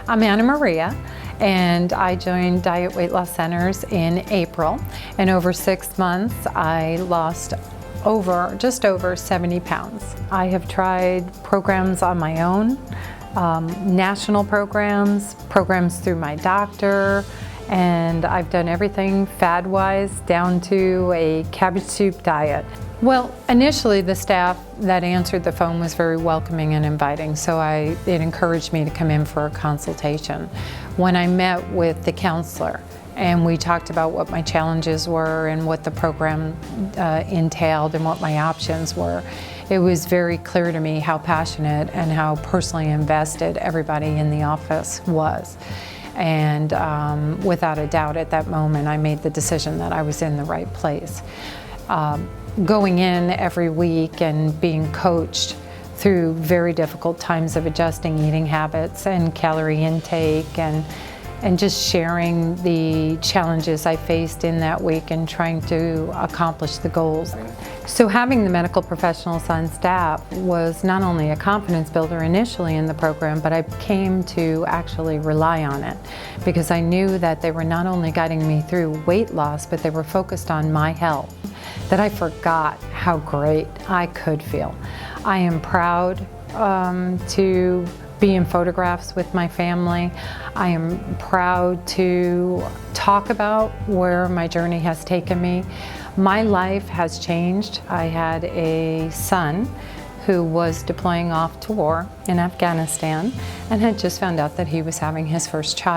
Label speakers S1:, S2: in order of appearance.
S1: I'm Anna Maria, and I joined Diet Weight Loss Centers in April, and over 6 months I lost just over 70 pounds. I have tried programs on my own, national programs through my doctor, and I've done everything fad-wise down to a cabbage soup diet. Well, initially the staff that answered the phone was very welcoming and inviting, so it encouraged me to come in for a consultation. When I met with the counselor and we talked about what my challenges were and what the program entailed and what my options were, it was very clear to me how passionate and how personally invested everybody in the office was. And without a doubt at that moment I made the decision that I was in the right place. Going in every week and being coached through very difficult times of adjusting eating habits and calorie intake and just sharing the challenges I faced in that week and trying to accomplish the goals. So having the medical professionals on staff was not only a confidence builder initially in the program, but I came to actually rely on it because I knew that they were not only guiding me through weight loss, but they were focused on my health, that I forgot how great I could feel. I am proud to be in photographs with my family. I am proud to talk about where my journey has taken me. My life has changed. I had a son who was deploying off to war in Afghanistan and had just found out that he was having his first child.